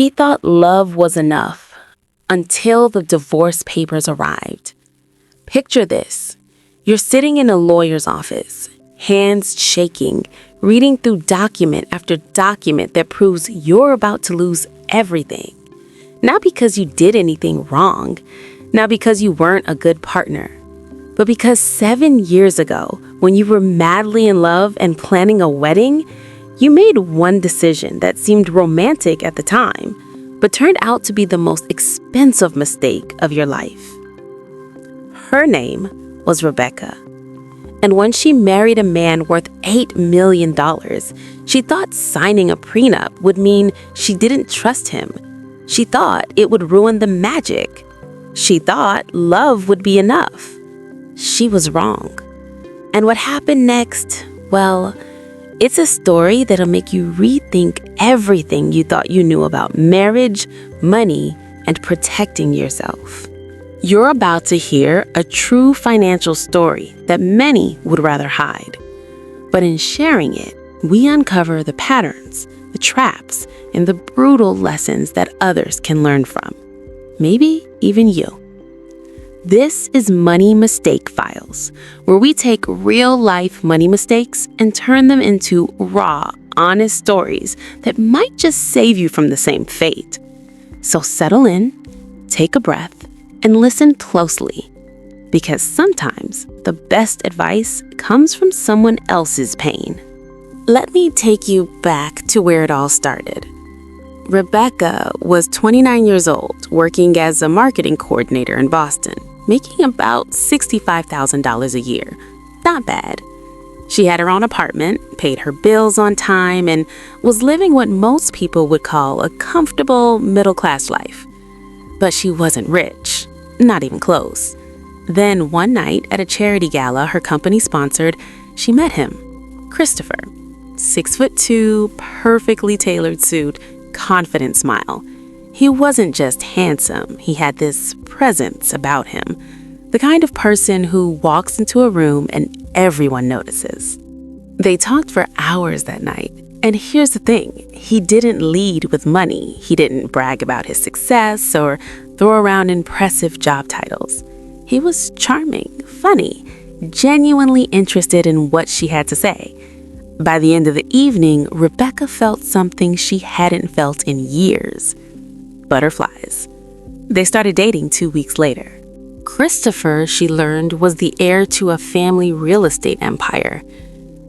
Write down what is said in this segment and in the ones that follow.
She thought love was enough until the divorce papers arrived. Picture this. You're sitting in a lawyer's office, hands shaking, reading through document after document that proves you're about to lose everything. Not because you did anything wrong, not because you weren't a good partner, but because 7 years ago, when you were madly in love and planning a wedding, you made one decision that seemed romantic at the time, but turned out to be the most expensive mistake of your life. Her name was Rebecca. And when she married a man worth $8 million, she thought signing a prenup would mean she didn't trust him. She thought it would ruin the magic. She thought love would be enough. She was wrong. And what happened next? Well, it's a story that'll make you rethink everything you thought you knew about marriage, money, and protecting yourself. You're about to hear a true financial story that many would rather hide. But in sharing it, we uncover the patterns, the traps, and the brutal lessons that others can learn from. Maybe even you. This is Money Mistake Files, where we take real-life money mistakes and turn them into raw, honest stories that might just save you from the same fate. So settle in, take a breath, and listen closely, because sometimes the best advice comes from someone else's pain. Let me take you back to where it all started. Rebecca was 29 years old, working as a marketing coordinator in Boston, making about $65,000 a year. Not bad. She had her own apartment, paid her bills on time, and was living what most people would call a comfortable middle-class life. But she wasn't rich, not even close. Then one night at a charity gala her company sponsored, she met him, Christopher. 6'2", perfectly tailored suit, confident smile. He wasn't just handsome, he had this presence about him. The kind of person who walks into a room and everyone notices. They talked for hours that night. And here's the thing, he didn't lead with money. He didn't brag about his success or throw around impressive job titles. He was charming, funny, genuinely interested in what she had to say. By the end of the evening, Rebecca felt something she hadn't felt in years. Butterflies. They started dating 2 weeks later. Christopher, she learned, was the heir to a family real estate empire.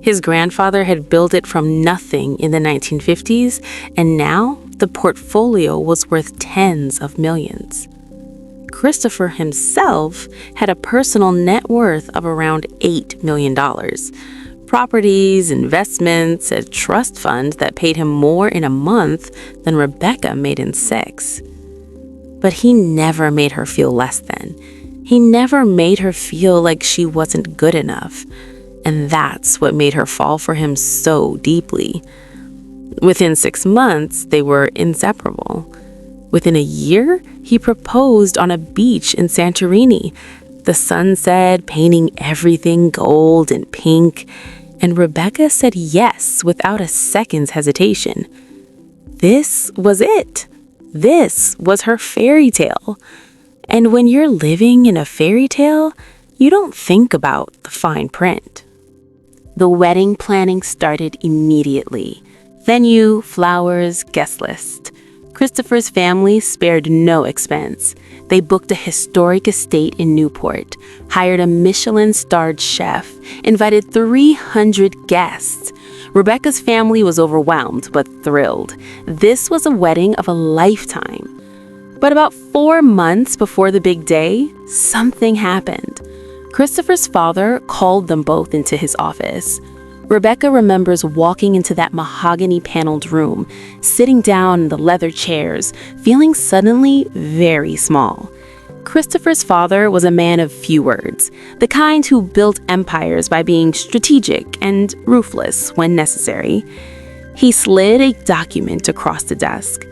His grandfather had built it from nothing in the 1950s, and now the portfolio was worth tens of millions. Christopher himself had a personal net worth of around $8 million. Properties, investments, a trust fund that paid him more in a month than Rebecca made in 6. But he never made her feel less than. He never made her feel like she wasn't good enough. And that's what made her fall for him so deeply. Within 6 months, they were inseparable. Within a year, he proposed on a beach in Santorini. The sunset painting everything gold and pink, and Rebecca said yes without a second's hesitation. This was it. This was her fairy tale. And when you're living in a fairy tale, you don't think about the fine print. The wedding planning started immediately. Venue, flowers, guest list. Christopher's family spared no expense. They booked a historic estate in Newport, hired a Michelin-starred chef, invited 300 guests. Rebecca's family was overwhelmed but thrilled. This was a wedding of a lifetime. But about 4 months before the big day, something happened. Christopher's father called them both into his office. Rebecca remembers walking into that mahogany-paneled room, sitting down in the leather chairs, feeling suddenly very small. Christopher's father was a man of few words, the kind who built empires by being strategic and ruthless when necessary. He slid a document across the desk.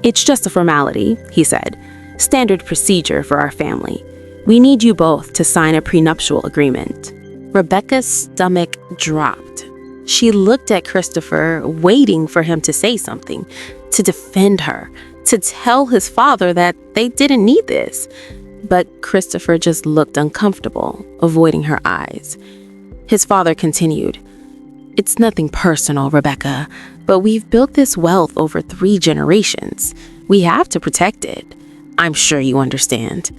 "It's just a formality," he said. "Standard procedure for our family. We need you both to sign a prenuptial agreement." Rebecca's stomach dropped. She looked at Christopher, waiting for him to say something, to defend her, to tell his father that they didn't need this. But Christopher just looked uncomfortable, avoiding her eyes. His father continued, "It's nothing personal, Rebecca, but we've built this wealth over 3 generations. We have to protect it. I'm sure you understand."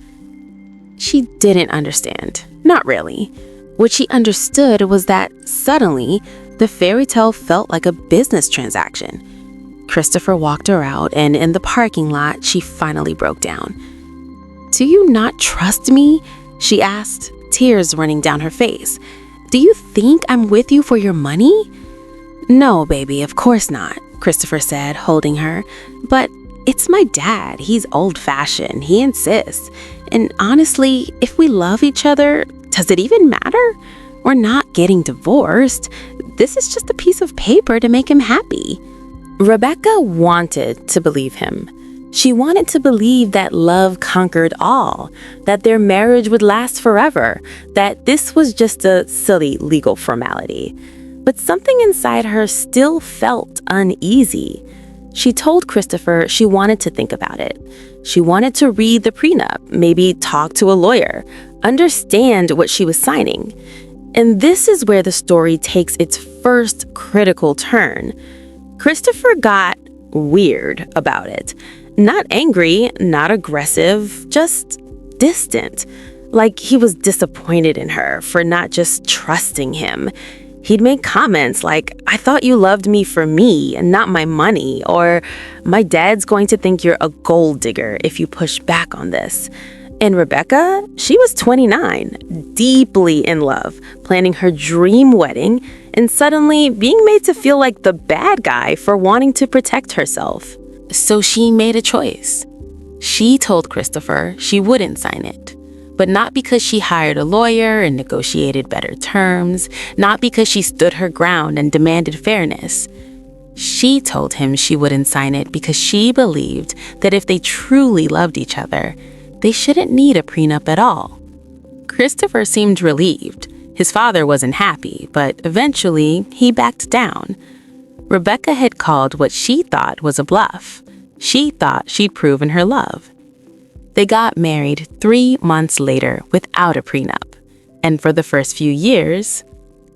She didn't understand. Not really. What she understood was that suddenly, the fairy tale felt like a business transaction. Christopher walked her out, and in the parking lot, she finally broke down. "Do you not trust me?" she asked, tears running down her face. "Do you think I'm with you for your money?" "No, baby, of course not," Christopher said, holding her. "But it's my dad. He's old-fashioned. He insists. And honestly, if we love each other, does it even matter? We're not getting divorced. This is just a piece of paper to make him happy." Rebecca wanted to believe him. She wanted to believe that love conquered all, that their marriage would last forever, that this was just a silly legal formality. But something inside her still felt uneasy. She told Christopher she wanted to think about it. She wanted to read the prenup, maybe talk to a lawyer, understand what she was signing. And this is where the story takes its first critical turn. Christopher got weird about it. Not angry, not aggressive, just distant. Like he was disappointed in her for not just trusting him. He'd make comments like, "I thought you loved me for me and not my money," or "My dad's going to think you're a gold digger if you push back on this." And Rebecca, she was 29, deeply in love, planning her dream wedding, and suddenly being made to feel like the bad guy for wanting to protect herself. So she made a choice. She told Christopher she wouldn't sign it. But not because she hired a lawyer and negotiated better terms, not because she stood her ground and demanded fairness. She told him she wouldn't sign it because she believed that if they truly loved each other, they shouldn't need a prenup at all. Christopher seemed relieved. His father wasn't happy, but eventually he backed down. Rebecca had called what she thought was a bluff. She thought she'd proven her love. They got married 3 months later without a prenup. And for the first few years,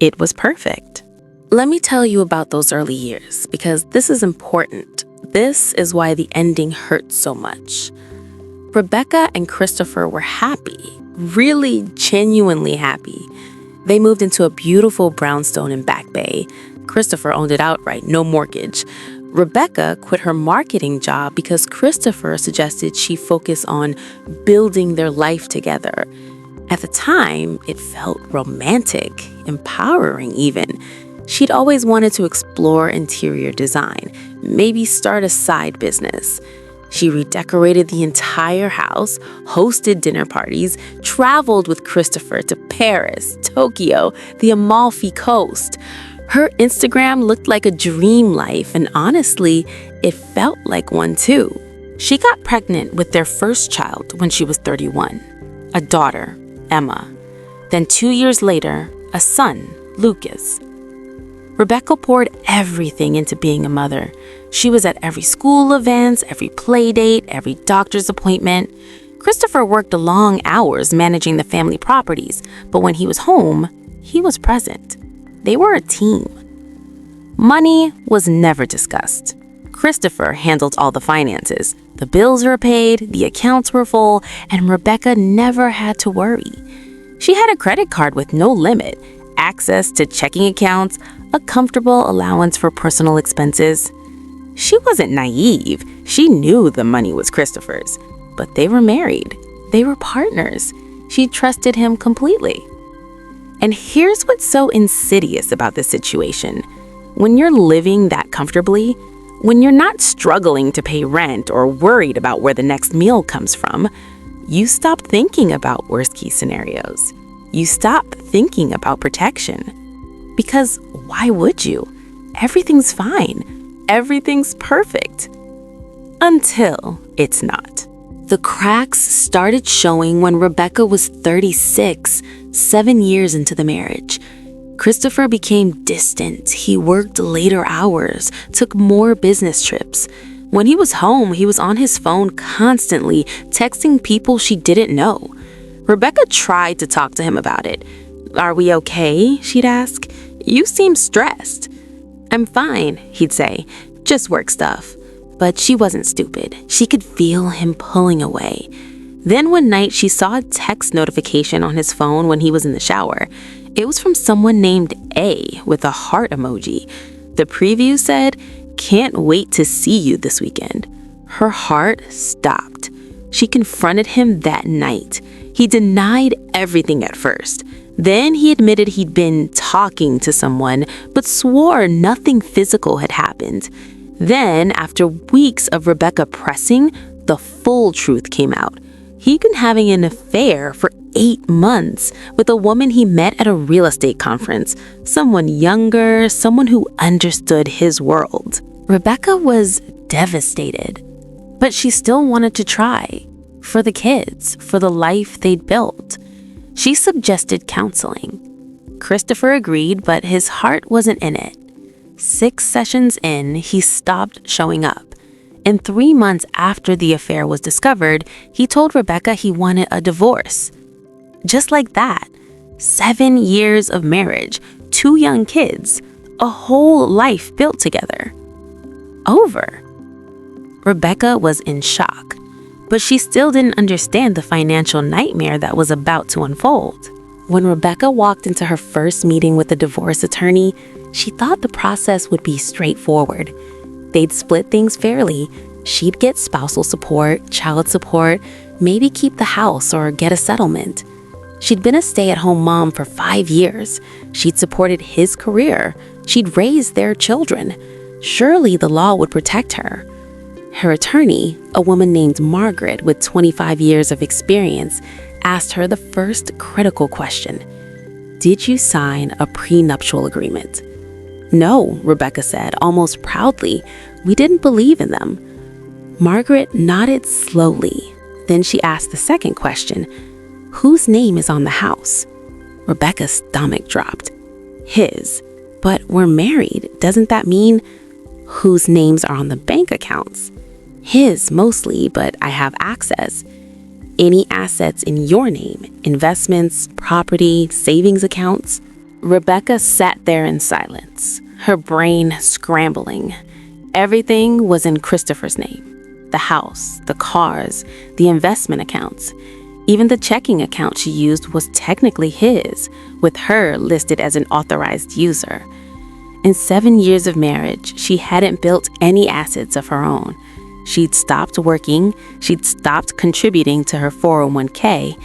it was perfect. Let me tell you about those early years, because this is important. This is why the ending hurt so much. Rebecca and Christopher were happy, really genuinely happy. They moved into a beautiful brownstone in Back Bay. Christopher owned it outright, no mortgage. Rebecca quit her marketing job because Christopher suggested she focus on building their life together. At the time, it felt romantic, empowering even. She'd always wanted to explore interior design, maybe start a side business. She redecorated the entire house, hosted dinner parties, traveled with Christopher to Paris, Tokyo, the Amalfi Coast. Her Instagram looked like a dream life, and honestly, it felt like one too. She got pregnant with their first child when she was 31, a daughter, Emma. Then 2 years later, a son, Lucas. Rebecca poured everything into being a mother. She was at every school event, every play date, every doctor's appointment. Christopher worked long hours managing the family properties, but when he was home, he was present. They were a team. Money was never discussed. Christopher handled all the finances. The bills were paid, the accounts were full, and Rebecca never had to worry. She had a credit card with no limit, access to checking accounts, a comfortable allowance for personal expenses. She wasn't naive. She knew the money was Christopher's. But they were married. They were partners. She trusted him completely. And here's what's so insidious about this situation. When you're living that comfortably, when you're not struggling to pay rent or worried about where the next meal comes from, you stop thinking about worst-case scenarios. You stop thinking about protection. Because why would you? Everything's fine. Everything's perfect. Until it's not. The cracks started showing when Rebecca was 36, 7 years into the marriage. Christopher became distant. He worked later hours, took more business trips. When he was home, he was on his phone constantly, texting people she didn't know. Rebecca tried to talk to him about it. "Are we okay?" she'd ask. "You seem stressed." "I'm fine," he'd say. "Just work stuff." But she wasn't stupid. She could feel him pulling away. Then one night, she saw a text notification on his phone when he was in the shower. It was from someone named A with a heart emoji. The preview said, "Can't wait to see you this weekend." Her heart stopped. She confronted him that night. He denied everything at first. Then he admitted he'd been talking to someone, but swore nothing physical had happened. Then, after weeks of Rebecca pressing, the full truth came out. He'd been having an affair for 8 months with a woman he met at a real estate conference, someone younger, someone who understood his world. Rebecca was devastated, but she still wanted to try. For the kids, for the life they'd built. She suggested counseling. Christopher agreed, but his heart wasn't in it. 6 sessions in, he stopped showing up. And 3 months after the affair was discovered, he told Rebecca he wanted a divorce. Just like that. 7 years of marriage, 2 young kids, a whole life built together. Over. Rebecca was in shock, but she still didn't understand the financial nightmare that was about to unfold. When Rebecca walked into her first meeting with a divorce attorney, she thought the process would be straightforward. They'd split things fairly. She'd get spousal support, child support, maybe keep the house or get a settlement. She'd been a stay-at-home mom for 5 years. She'd supported his career. She'd raised their children. Surely the law would protect her. Her attorney, a woman named Margaret with 25 years of experience, asked her the first critical question. "Did you sign a prenuptial agreement?" "No," Rebecca said, almost proudly. "We didn't believe in them." Margaret nodded slowly. Then she asked the second question. "Whose name is on the house?" Rebecca's stomach dropped. "His. But we're married. Doesn't that mean whose names are on the bank accounts?" "His mostly, but I have access." "Any assets in your name? Investments, property, savings accounts?" Rebecca sat there in silence, her brain scrambling. Everything was in Christopher's name. The house, the cars, the investment accounts. Even the checking account she used was technically his, with her listed as an authorized user. In 7 years of marriage, she hadn't built any assets of her own. She'd stopped working, she'd stopped contributing to her 401k.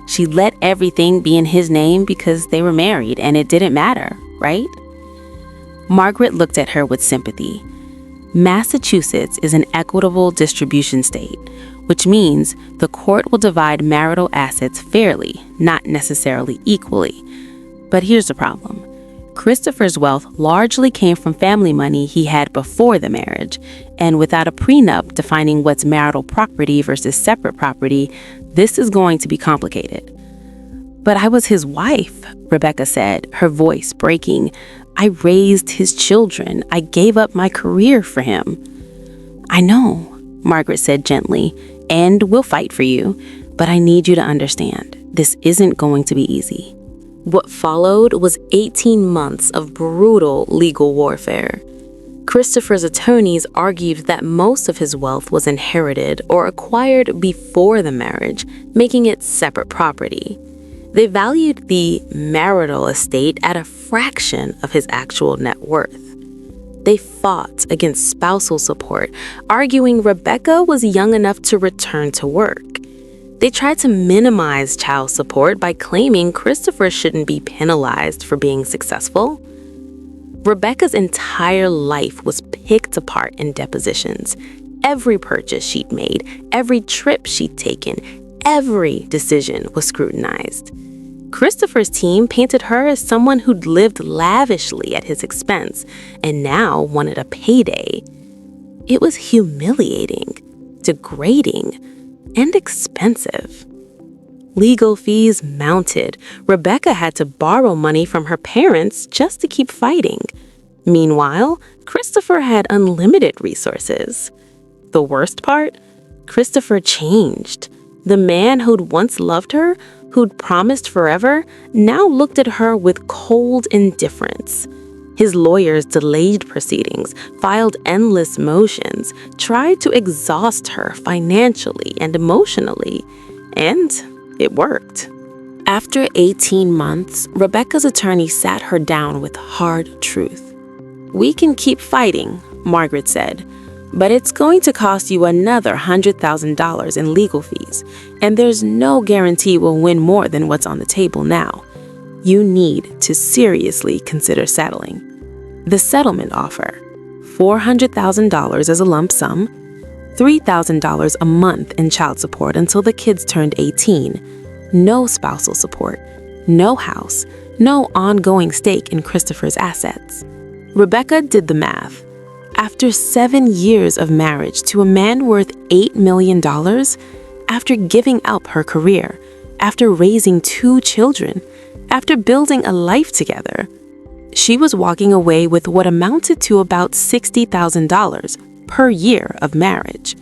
She let everything be in his name because they were married and it didn't matter, right? Margaret looked at her with sympathy. Massachusetts is an equitable distribution state, which means the court will divide marital assets fairly, not necessarily equally. But here's the problem. Christopher's wealth largely came from family money he had before the marriage, and without a prenup defining what's marital property versus separate property, this is going to be complicated. "But I was his wife," Rebecca said, her voice breaking. "I raised his children. I gave up my career for him." "I know," Margaret said gently, "and we'll fight for you. But I need you to understand, this isn't going to be easy." What followed was 18 months of brutal legal warfare. Christopher's attorneys argued that most of his wealth was inherited or acquired before the marriage, making it separate property. They valued the marital estate at a fraction of his actual net worth. They fought against spousal support, arguing Rebecca was young enough to return to work. They tried to minimize child support by claiming Christopher shouldn't be penalized for being successful. Rebecca's entire life was picked apart in depositions. Every purchase she'd made, every trip she'd taken, every decision was scrutinized. Christopher's team painted her as someone who'd lived lavishly at his expense and now wanted a payday. It was humiliating, degrading, and expensive. Legal fees mounted. Rebecca had to borrow money from her parents just to keep fighting. Meanwhile, Christopher had unlimited resources. The worst part? Christopher changed. The man who'd once loved her, who'd promised forever, now looked at her with cold indifference. His lawyers delayed proceedings, filed endless motions, tried to exhaust her financially and emotionally, and it worked. After 18 months, Rebecca's attorney sat her down with hard truth. "We can keep fighting," Margaret said, "but it's going to cost you another $100,000 in legal fees, and there's no guarantee we'll win more than what's on the table now. You need to seriously consider settling." The settlement offer: $400,000 as a lump sum, $3,000 a month in child support until the kids turned 18, no spousal support, no house, no ongoing stake in Christopher's assets. Rebecca did the math. After 7 years of marriage to a man worth $8 million, after giving up her career, after raising 2 children, after building a life together, she was walking away with what amounted to about $60,000 per year of marriage.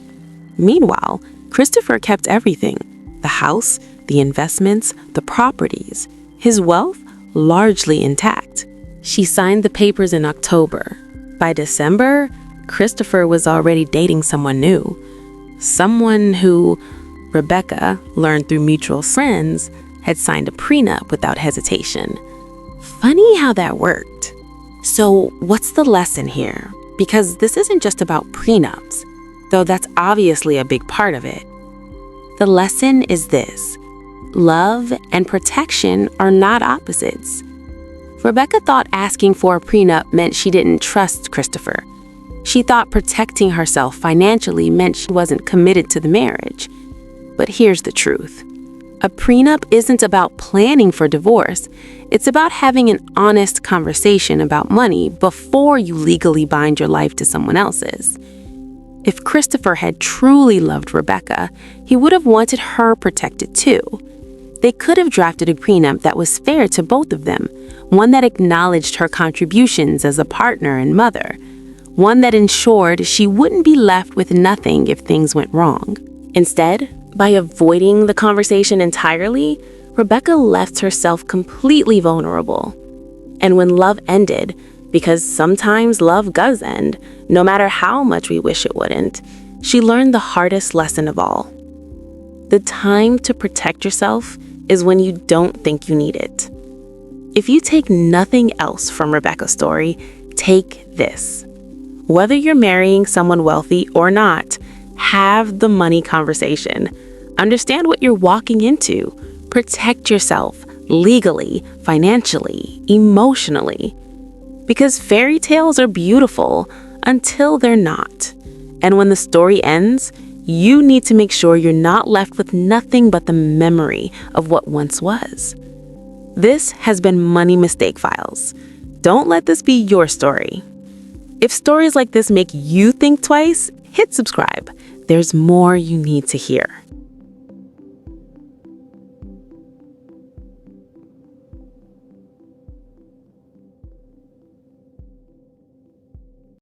Meanwhile, Christopher kept everything: the house, the investments, the properties, his wealth largely intact. She signed the papers in October. By December, Christopher was already dating someone new. Someone who, Rebecca learned through mutual friends, had signed a prenup without hesitation. Funny how that worked. So what's the lesson here? Because this isn't just about prenups, though that's obviously a big part of it. The lesson is this: love and protection are not opposites. Rebecca thought asking for a prenup meant she didn't trust Christopher. She thought protecting herself financially meant she wasn't committed to the marriage. But here's the truth. A prenup isn't about planning for divorce. It's about having an honest conversation about money before you legally bind your life to someone else's. If Christopher had truly loved Rebecca, he would have wanted her protected too. They could have drafted a prenup that was fair to both of them, one that acknowledged her contributions as a partner and mother, one that ensured she wouldn't be left with nothing if things went wrong. Instead, by avoiding the conversation entirely, Rebecca left herself completely vulnerable. And when love ended, because sometimes love does end, no matter how much we wish it wouldn't, she learned the hardest lesson of all. The time to protect yourself is when you don't think you need it. If you take nothing else from Rebecca's story, take this. Whether you're marrying someone wealthy or not, have the money conversation. Understand what you're walking into. Protect yourself legally, financially, emotionally. Because fairy tales are beautiful until they're not. And when the story ends, you need to make sure you're not left with nothing but the memory of what once was. This has been Money Mistake Files. Don't let this be your story. If stories like this make you think twice, hit subscribe. There's more you need to hear.